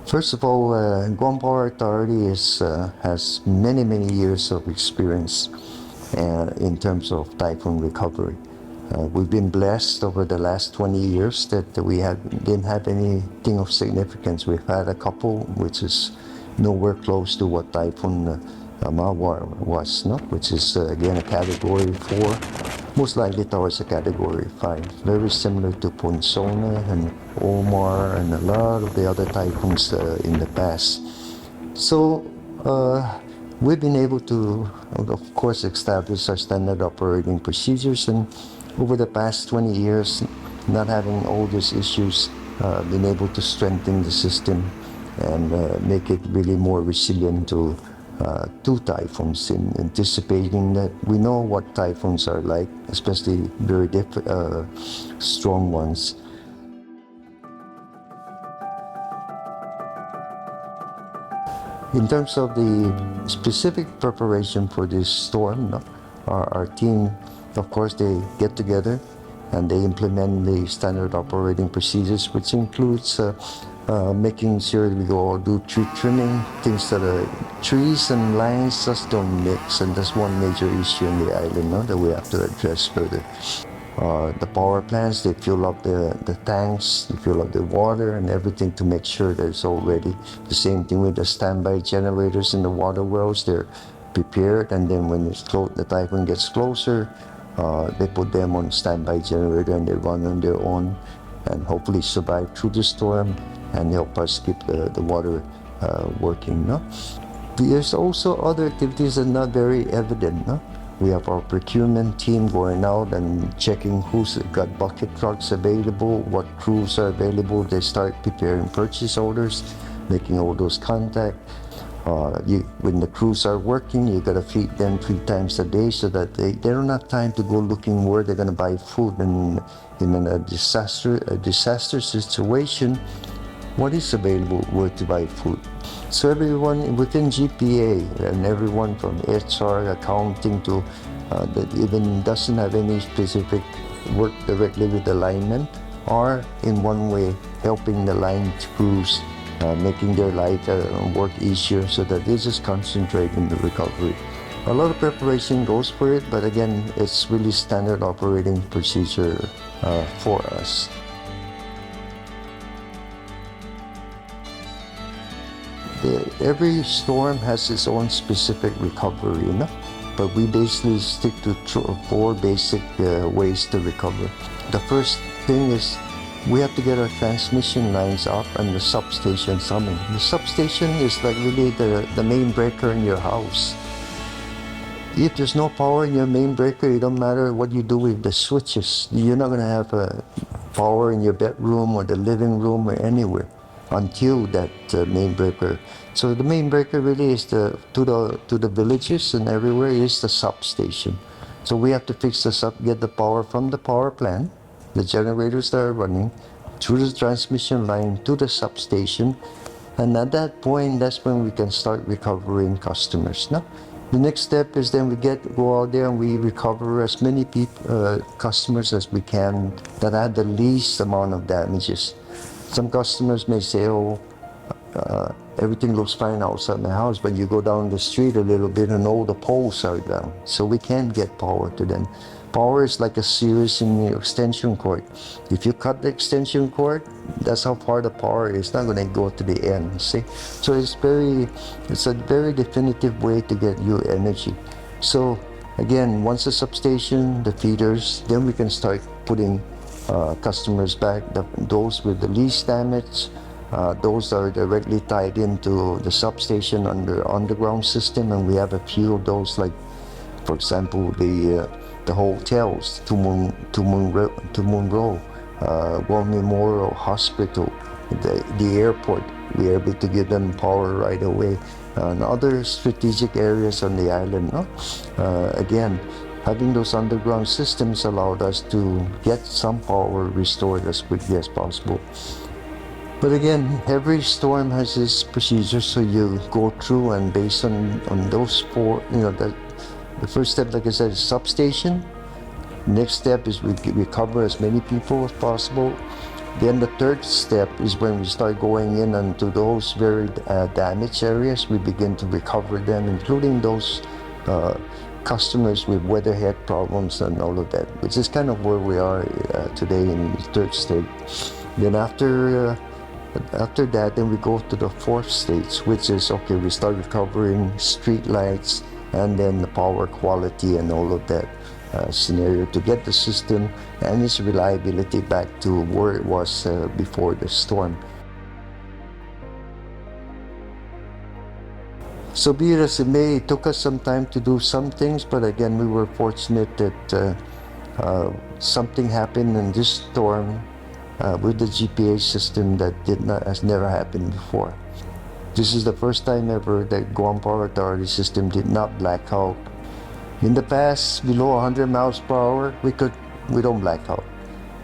First of all, Guam Power Authority has many years of experience in terms of typhoon recovery. We've been blessed over the last 20 years that didn't have anything of significance. We've had a couple, which is nowhere close to what Typhoon Mawar was, no? Which is again a Category 4, most likely towards a Category 5. Very similar to Ponsona and Omar and a lot of the other typhoons in the past. So we've been able to, of course, establish our standard operating procedures, and over the past 20 years, not having all these issues, been able to strengthen the system and make it really more resilient to typhoons, in anticipating that we know what typhoons are like, especially very strong ones. In terms of the specific preparation for this storm, no, our team, of course, they get together and they implement the standard operating procedures, which includes making sure we go do tree trimming, things that are trees and lines just don't mix, and that's one major issue in the island, no, that we have to address further. The power plants, they fill up the tanks, they fill up the water and everything to make sure that it's all ready. The same thing with the standby generators in the water wells, they're prepared, and then when the typhoon gets closer, they put them on standby generator and they run on their own and hopefully survive through the storm and help us keep the water working. No? There's also other activities that are not very evident. No? We have our procurement team going out and checking who's got bucket trucks available, what crews are available. They start preparing purchase orders, making all those contacts. When the crews are working, you got to feed them 3 times a day so that they don't have time to go looking where they're going to buy food. And in a disaster situation, what is available, where to buy food. So everyone within GPA and everyone from HR, accounting to that even doesn't have any specific work directly with the linemen are in one way helping the line crews, making their life work easier so that they just concentrate in the recovery. A lot of preparation goes for it, but again, it's really standard operating procedure for us. Every storm has its own specific recovery, you know? But we basically stick to 4 basic ways to recover. The first thing is we have to get our transmission lines up and the substation humming. The substation is like really the main breaker in your house. If there's no power in your main breaker, it don't matter what you do with the switches. You're not going to have power in your bedroom or the living room or anywhere until that main breaker. So the main breaker really is to the villages and everywhere is the substation. So we have to fix this up, get the power from the power plant, the generators that are running, through the transmission line to the substation, and at that point, that's when we can start recovering customers. No? The next step is then we go out there and we recover as many customers as we can that had the least amount of damages. Some customers may say, everything looks fine outside my house, but you go down the street a little bit and all the poles are down. So we can't get power to them. Power is like a series in the extension cord. If you cut the extension cord, that's how far the power is. It's not going to go to the end, see? So it's a very definitive way to get you energy. So again, once the substation, the feeders, then we can start putting customers back, those with the least damage, those are directly tied into the substation under underground system, and we have a few of those, like for example the hotels, to Monroe, Guam Memorial Hospital, the airport. We're able to give them power right away, and other strategic areas on the island. No? Again, having those underground systems allowed us to get some power restored as quickly as possible. But again, every storm has its procedures, so you go through and based on those 4, the first step, like I said, is substation. Next step is we recover as many people as possible. Then the third step is when we start going in into those very damaged areas. We begin to recover them, including those customers with weatherhead problems and all of that, which is kind of where we are today in the third stage. Then after that, then we go to the fourth stage, which is, okay, we start recovering street lights and then the power quality and all of that scenario to get the system and its reliability back to where it was before the storm. So be it as it may, it took us some time to do some things, but again, we were fortunate that something happened in this storm with the GPA system that has never happened before. This is the first time ever that Guam Power Authority system did not black out. In the past, below 100 miles per hour, we don't black out.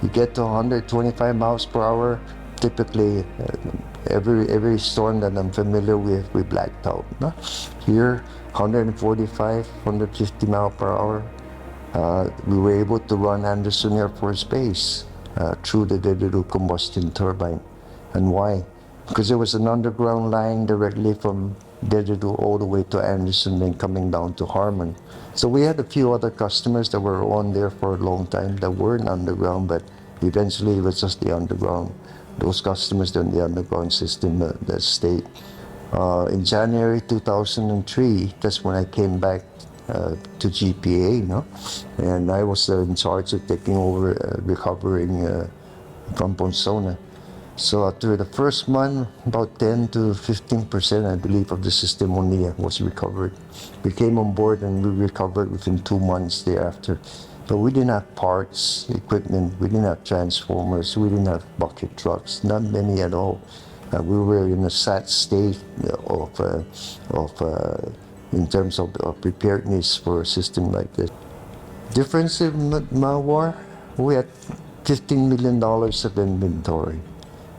You get to 125 miles per hour, typically every storm that I'm familiar with, we blacked out. No? Here, 145, 150 miles per hour, we were able to run Anderson Air Force Base through the Dedede combustion turbine. And why? Because there was an underground line directly from Dedede all the way to Anderson, then coming down to Harmon. So we had a few other customers that were on there for a long time that weren't underground, but eventually it was just the underground. Those customers in the underground system that stayed. In January 2003, that's when I came back to GPA, no? And I was in charge of taking over recovering from Ponsona. So after the first month, about 10 to 15%, I believe, of the system only was recovered. We came on board and we recovered within 2 months thereafter. But we didn't have parts, equipment, we didn't have transformers, we didn't have bucket trucks, not many at all. We were in a sad state in terms of preparedness for a system like this. Difference in Mawar, we had $15 million of inventory.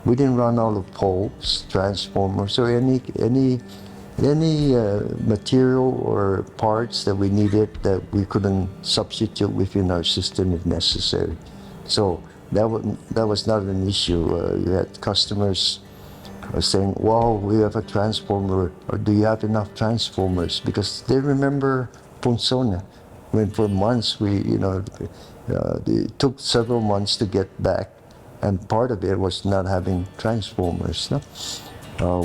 We didn't run out of poles, transformers, or any material or parts that we needed that we couldn't substitute within our system if necessary. So that was not an issue. You had customers saying, "Wow, we have a transformer," or "Do you have enough transformers?" Because they remember Ponsona, when for months it took several months to get back. And part of it was not having transformers. No?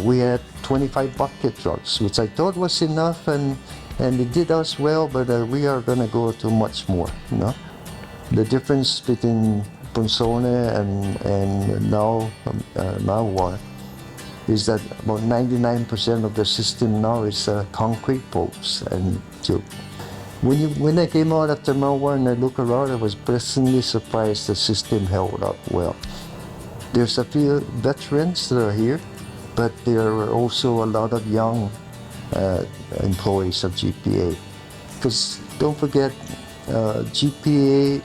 We had 25 bucket trucks, which I thought was enough, and it did us well, but we are going to go to much more. No? The difference between Ponsona and now Mawar is that about 99% of the system now is concrete poles and tube. When I came out after Mawar and I look around, I was pleasantly surprised the system held up well. There's a few veterans that are here, but there are also a lot of young employees of GPA. Because don't forget, GPA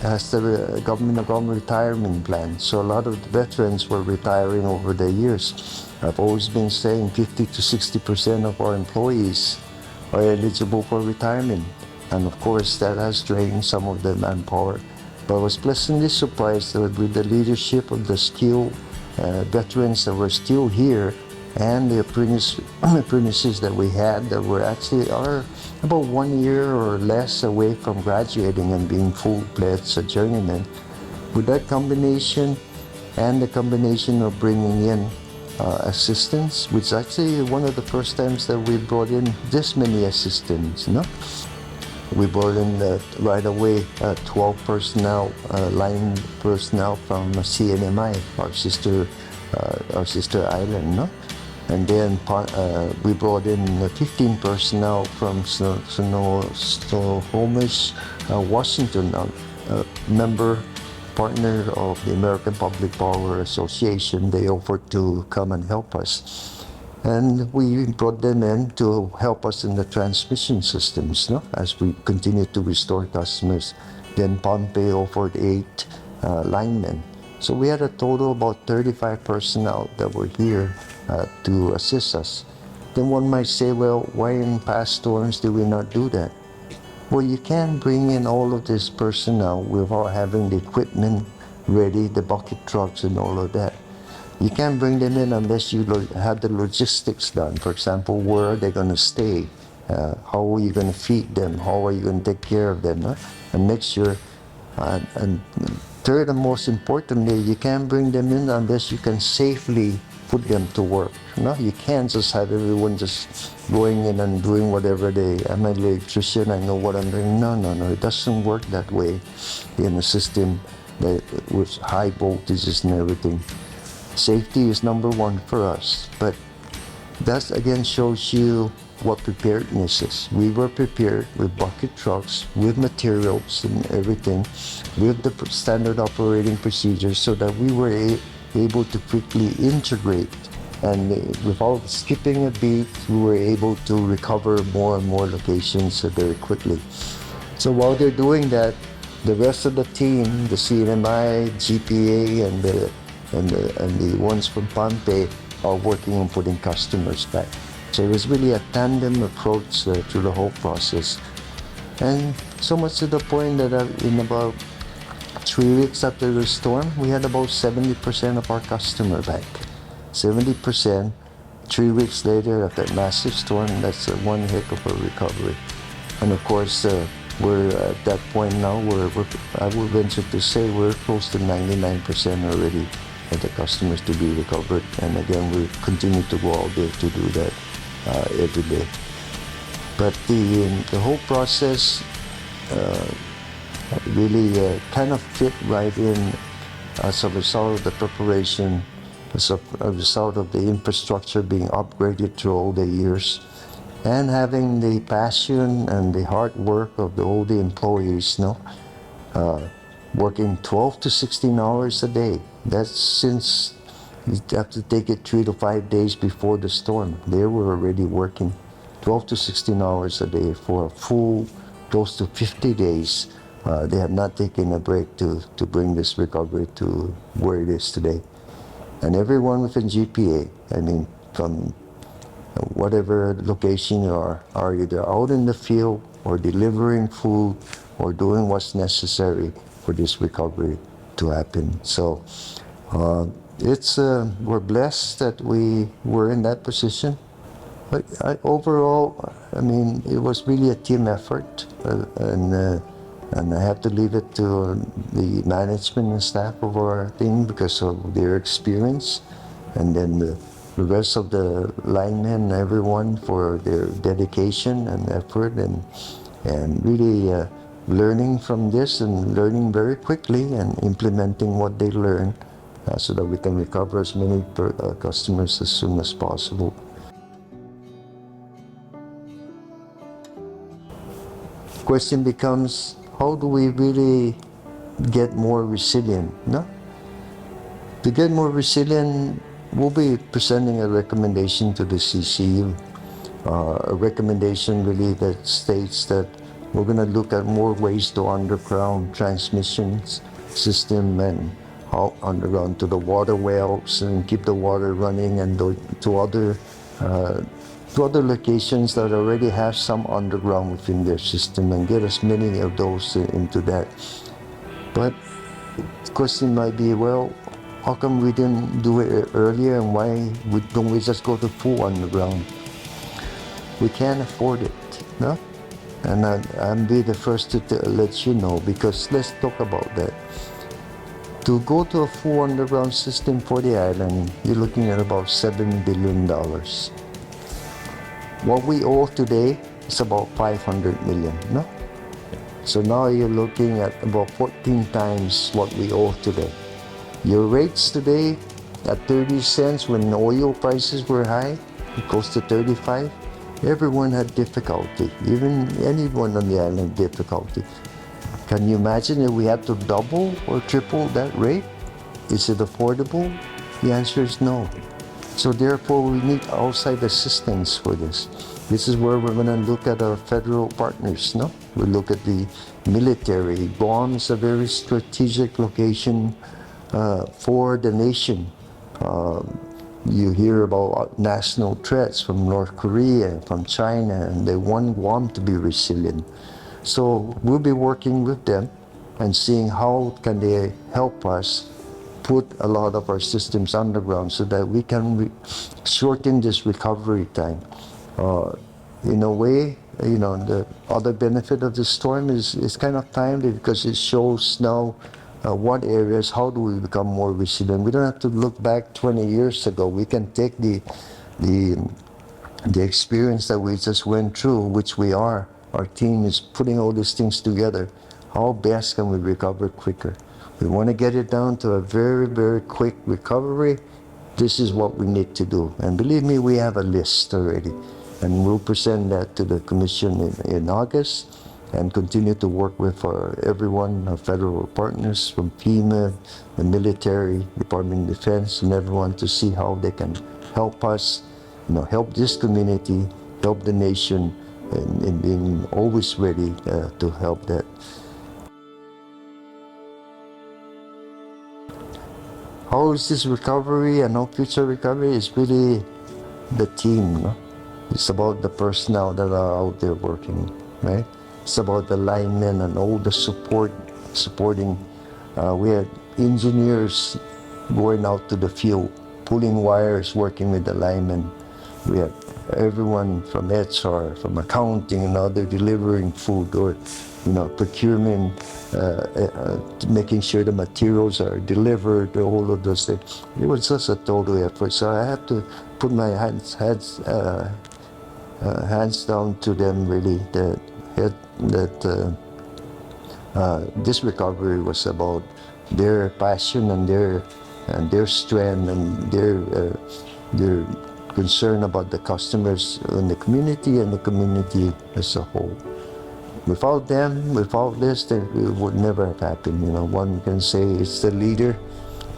has the government retirement plan, so a lot of the veterans were retiring over the years. I've always been saying 50 to 60% of our employees are eligible for retirement, and of course that has drained some of the manpower. But I was pleasantly surprised that with the leadership of the skilled veterans that were still here and the apprentices that we had that were actually about 1 year or less away from graduating and being full-fledged journeymen. With that combination and the combination of bringing in assistants, which is actually one of the first times that we brought in this many assistants. No? We brought in right away 12 personnel, line personnel from CNMI, our sister island. No? And then we brought in 15 personnel from Snohomish, Washington, member partner of the American Public Power Association. They offered to come and help us. And we brought them in to help us in the transmission systems, no? As we continue to restore customers. Then Pompey offered 8 linemen. So we had a total of about 35 personnel that were here to assist us. Then one might say, well, why in past storms did we not do that? Well, you can't bring in all of this personnel without having the equipment ready, the bucket trucks and all of that. You can't bring them in unless you have the logistics done. For example, where are they going to stay? How are you going to feed them? How are you going to take care of them? Huh? And make sure, and third and most importantly, you can't bring them in unless you can safely put them to work. No, you can't just have everyone just going in and doing whatever I'm an electrician, I know what I'm doing. No, it doesn't work that way in a system that with high voltages and everything. Safety is number one for us, but that again shows you what preparedness is. We were prepared with bucket trucks, with materials and everything, with the standard operating procedures so that we were able to quickly integrate, and without skipping a beat, we were able to recover more and more locations very quickly. So while they're doing that, the rest of the team, the CNMI, GPA, and the ones from Pampe are working on putting customers back. So it was really a tandem approach through the whole process. And so much to the point that in about 3 weeks after the storm, we had about 70% of our customer back. 70%. 3 weeks later, after that massive storm, that's one heck of a recovery. And of course, we're at that point now where I would venture to say we're close to 99% already of the customers to be recovered. And again, we continue to go out there to do that every day. But the whole process really kind of fit right in as a result of the preparation, as a result of the infrastructure being upgraded through all the years, and having the passion and the hard work of all the employees, working 12 to 16 hours a day. That's since you have to take it 3 to 5 days before the storm. They were already working 12 to 16 hours a day for a full close to 50 days. They have not taken a break to bring this recovery to where it is today. And everyone within GPA, I mean, from whatever location you are either out in the field or delivering food or doing what's necessary for this recovery to happen. So we're blessed that we were in that position. But overall, I mean, it was really a team effort, and I have to leave it to the management and staff of our team because of their experience, and then the rest of the linemen, everyone for their dedication and effort, and really learning from this and learning very quickly and implementing what they learn so that we can recover as many customers as soon as possible. Question becomes, how do we really get more resilient? No? To get more resilient, we'll be presenting a recommendation to the CCU, a recommendation really that states that we're going to look at more ways to underground transmissions system and out underground to the water wells and keep the water running, and to other locations that already have some underground within their system, and get as many of those into that. But the question might be, well, how come we didn't do it earlier, and why don't we just go to full underground? We can't afford it, no? And I'll be the first to let you know, because let's talk about that. To go to a full underground system for the island, you're looking at about $7 billion. What we owe today is about 500 million, no? So now you're looking at about 14 times what we owe today. Your rates today at 30 cents when oil prices were high, close to 35, everyone had difficulty, even anyone on the island difficulty. Can you imagine if we had to double or triple that rate? Is it affordable? The answer is no. So therefore, we need outside assistance for this. This is where we're going to look at our federal partners, no? We look at the military. Guam is a very strategic location for the nation. You hear about national threats from North Korea, from China, and they want Guam to be resilient. So we'll be working with them and seeing how can they help us put a lot of our systems underground so that we can shorten this recovery time. In a way, the other benefit of the storm is kind of timely because it shows now what areas, how do we become more resilient. We don't have to look back 20 years ago. We can take the experience that we just went through, which we are. Our team is putting all these things together. How best can we recover quicker? We want to get it down to a very, very quick recovery. This is what we need to do. And believe me, we have a list already. And we'll present that to the Commission in August and continue to work with everyone, our federal partners from FEMA, the military, Department of Defense, and everyone to see how they can help us, help this community, help the nation, and being always ready to help that. How is this recovery and how future recovery is really the team. No? It's about the personnel that are out there working, right? It's about the linemen and all the supporting. We had engineers going out to the field, pulling wires, working with the linemen. We had everyone from HR, from accounting, and other delivering food or procurement, making sure the materials are delivered, all of those things. It was just a total effort. So I have to put my hands down to them really that this recovery was about their passion and their strength and their concern about the customers in the community and the community as a whole. Without them, without this, it would never have happened. One can say it's the leader.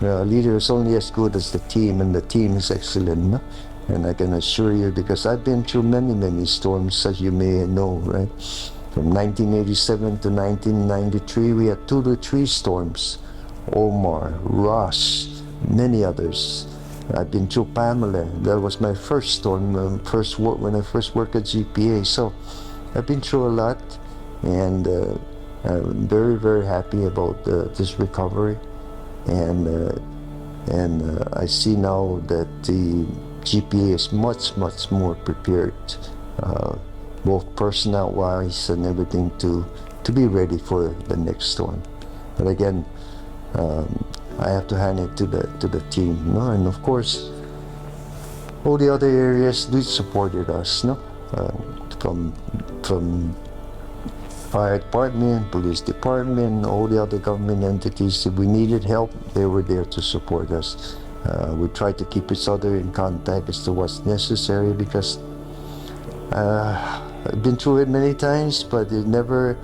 A leader is only as good as the team, and the team is excellent. No? And I can assure you, because I've been through many, many storms, as you may know, right? From 1987 to 1993, we had 2 to 3 storms. Omar, Ross, many others. I've been through Pamela. That was my first storm, when I first worked at GPA. So I've been through a lot, and I'm very, very happy about this recovery. And I see now that the GPA is much, much more prepared, both personnel-wise and everything, to be ready for the next storm. But again, I have to hand it to the team, and of course, all the other areas supported us, from fire department, police department, all the other government entities. If we needed help, they were there to support us. We tried to keep each other in contact as to what's necessary, because I've been through it many times, but it never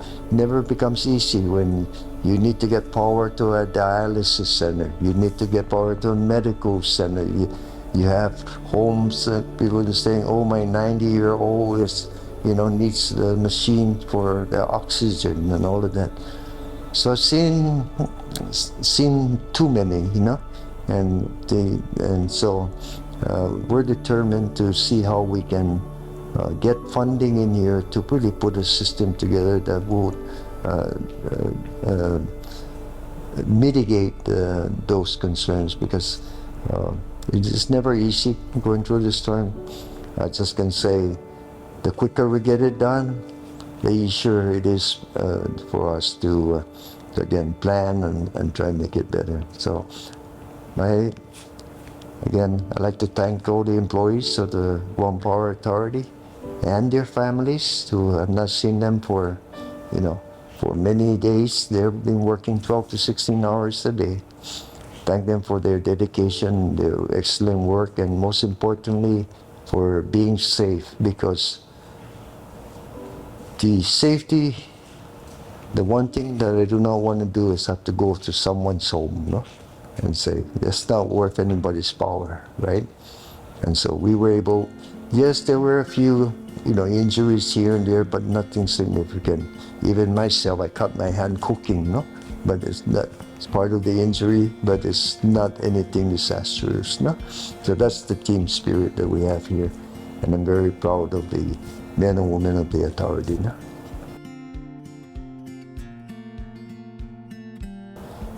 becomes easy when you need to get power to a dialysis center. You need to get power to a medical center. You have homes that people are saying, "Oh, my 90-year-old needs the machine for the oxygen," and all of that. So I've seen too many, and so we're determined to see how we can get funding in here to really put a system together that will mitigate those concerns, because it's never easy going through this storm. I just can say, the quicker we get it done, the easier it is for us to again plan and try and make it better. So I'd like to thank all the employees of the Guam Power Authority and their families, who have not seen them for many days. They've been working 12 to 16 hours a day. Thank them for their dedication, their excellent work, and most importantly, for being safe, because the safety, the one thing that I do not want to do is have to go to someone's home, and say, that's not worth anybody's power, right? And so we were able, yes, there were a few, injuries here and there, but nothing significant. Even myself, I cut my hand cooking, but it's part of the injury, but it's not anything disastrous, So that's the team spirit that we have here, and I'm very proud of the men and women of the authority,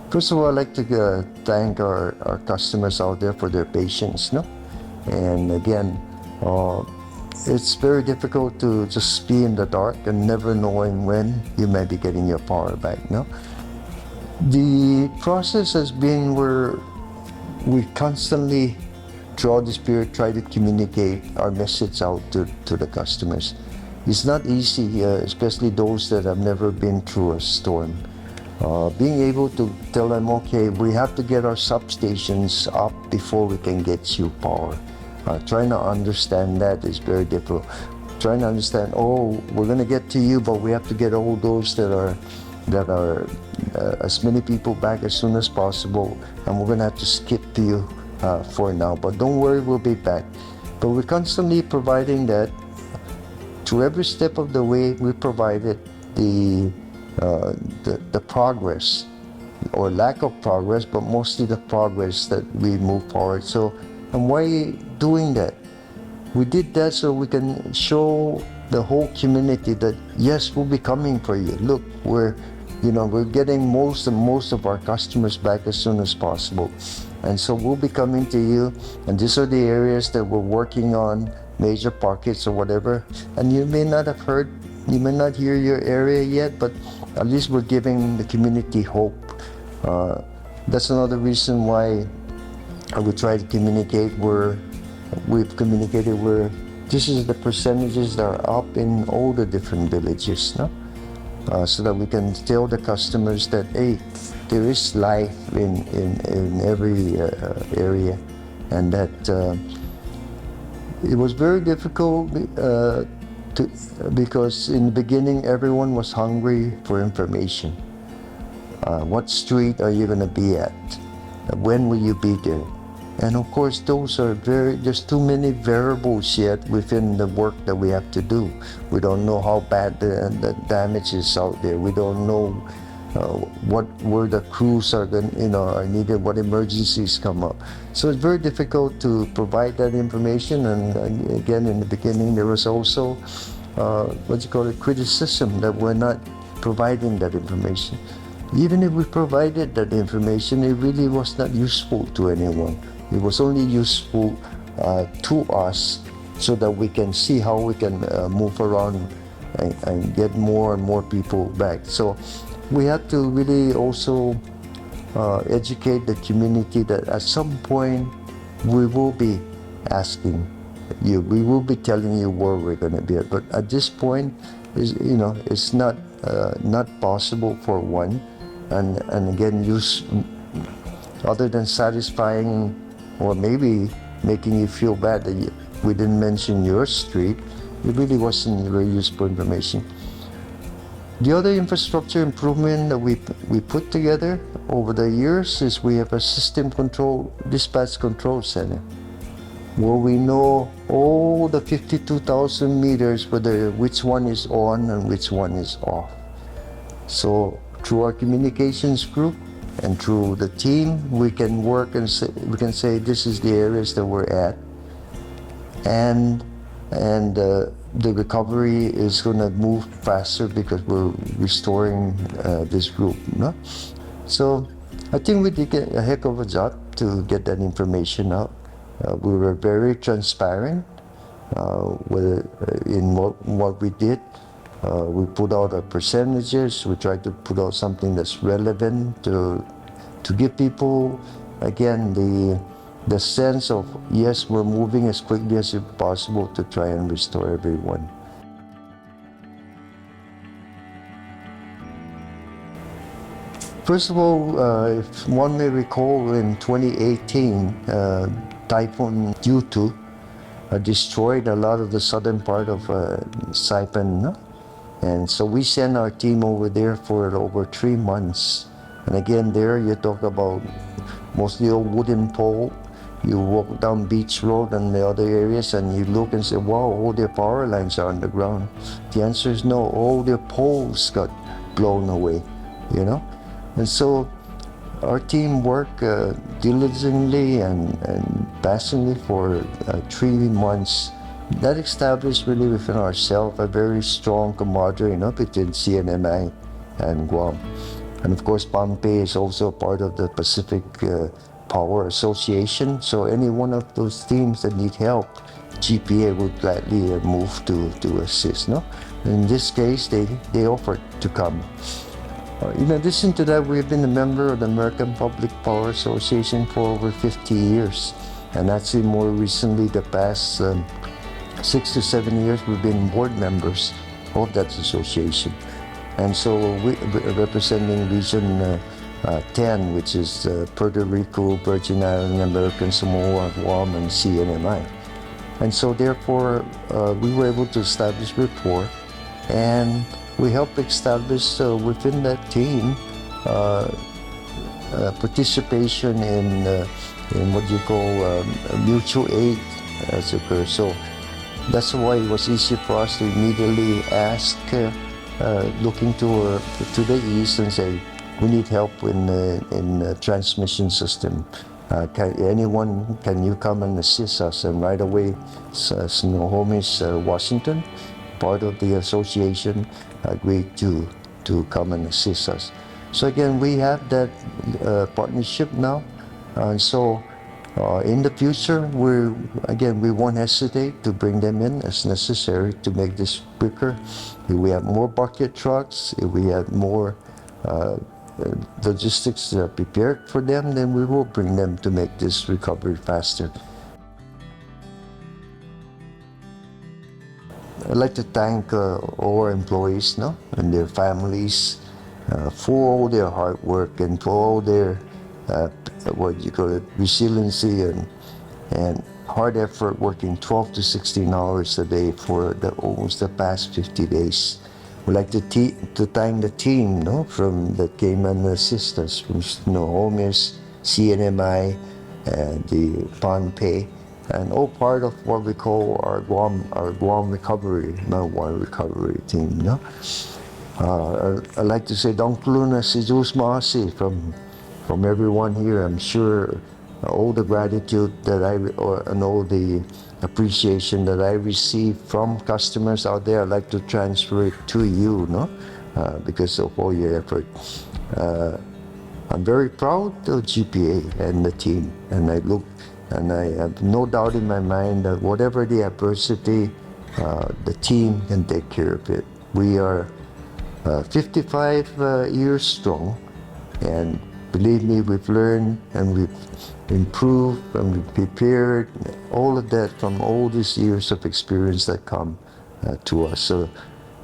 First of all, I'd like to thank our customers out there for their patience, no? And again, it's very difficult to just be in the dark and never knowing when you may be getting your power back, no? The process has been where we constantly, throughout the Spirit, try to communicate our message out to the customers. It's not easy, especially those that have never been through a storm. Being able to tell them, okay, we have to get our substations up before we can get you power. Trying to understand that is very difficult. Trying to understand, oh, we're going to get to you, but we have to get all those that are as many people back as soon as possible, and we're going to have to skip to you for now. But don't worry, we'll be back. But we're constantly providing that. Through every step of the way, we provided the progress or lack of progress, but mostly the progress that we move forward. So, and why doing that? We did that so we can show the whole community that yes, we'll be coming for you. Look, we're getting most of our customers back as soon as possible, and so we'll be coming to you. And these are the areas that we're working on, major pockets or whatever. And you may not have heard, you may not hear your area yet, but at least we're giving the community hope. That's another reason why we try to communicate where we've communicated where this is the percentages that are up in all the different villages, no? So that we can tell the customers that, hey, there is life in every area, and that it was very difficult because in the beginning everyone was hungry for information. What street are you going to be at? When will you be there? And of course, those are there's too many variables yet within the work that we have to do. We don't know how bad the damage is out there. We don't know where the crews are are needed, what emergencies come up. So it's very difficult to provide that information. And again, in the beginning, there was also criticism that we're not providing that information. Even if we provided that information, it really was not useful to anyone. It was only useful to us so that we can see how we can move around and get more and more people back. So we have to really also educate the community that at some point we will be asking you, we will be telling you where we're going to be at. But at this point, it's not possible for one. And again, other than satisfying or maybe making you feel bad that we didn't mention your street, it really wasn't very useful information. The other infrastructure improvement that we put together over the years is we have a dispatch control center where we know all the 52,000 meters which one is on and which one is off. So through our communications group and through the team, we can work and we can say this is the areas that we're at, and the recovery is going to move faster because we're restoring this group. No? So I think we did a heck of a job to get that information out. We were very transparent in what we did. We put out our percentages. We tried to put out something that's relevant to give people, again, the sense of, yes, we're moving as quickly as possible to try and restore everyone. First of all, if one may recall, in 2018, Typhoon destroyed a lot of the southern part of Saipan. And so we sent our team over there for over 3 months. And again, there you talk about mostly a wooden pole. You walk down Beach Road and the other areas and you look and say, wow, all their power lines are underground. The answer is no, all their poles got blown away, And so our team worked diligently and passionately for 3 months. That established really within ourselves a very strong camaraderie between CNMI and Guam. And of course, Pompey is also part of the Pacific Power Association. So any one of those teams that need help, GPA would gladly move to assist. No, in this case, they offered to come. In addition to that, we've been a member of the American Public Power Association for over 50 years. And actually, more recently, the past 6 to 7 years, we've been board members of that association. And so we representing Region 10, which is Puerto Rico, Virgin Islands, American Samoa, Guam, and CNMI. And so therefore, we were able to establish rapport, and we helped establish within that team participation in what you call mutual aid as occurs. So that's why it was easy for us to immediately ask, looking to the east and say, we need help in the transmission system. Can you come and assist us? And right away, Snohomish, Washington, part of the association, agreed to come and assist us. So again, we have that partnership now, and so in the future, we won't hesitate to bring them in as necessary to make this quicker. If we have more bucket trucks, if we have more logistics prepared for them, then we will bring them to make this recovery faster. I'd like to thank all our employees, and their families for all their hard work and for all their resiliency and hard effort, working 12 to 16 hours a day for almost the past 50 days. We'd like to thank the team that came and assist us from Snohomish, CNMI, and the Pompey, and all part of what we call our Guam recovery, Mawar recovery team. I'd like to say Donkluna Sijus Maasi from everyone here. I'm sure all the gratitude that and all the appreciation that I receive from customers out there, I'd like to transfer it to you, because of all your effort. I'm very proud of GPA and the team, and I have no doubt in my mind that whatever the adversity, the team can take care of it. We are 55 years strong, and believe me, we've learned and we've improved and we've prepared, all of that from all these years of experience that come to us. So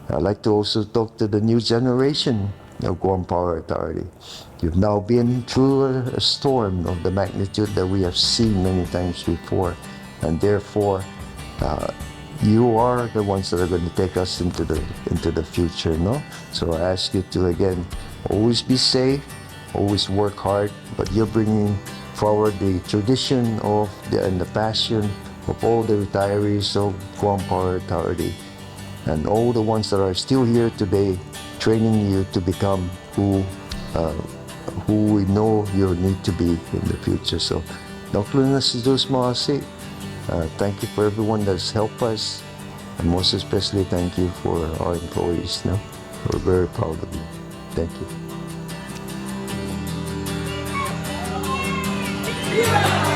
I'd like to also talk to the new generation of Guam Power Authority. You've now been through a storm of the magnitude that we have seen many times before, and therefore you are the ones that are going to take us into the future. So I ask you to, again, always be safe, always work hard, but you're bringing forward the tradition and the passion of all the retirees of Guam Power Authority, and all the ones that are still here today, training you to become who we know you need to be in the future. So, thank you for everyone that's helped us, and most especially thank you for our employees. We're very proud of you. Thank you. Yeah!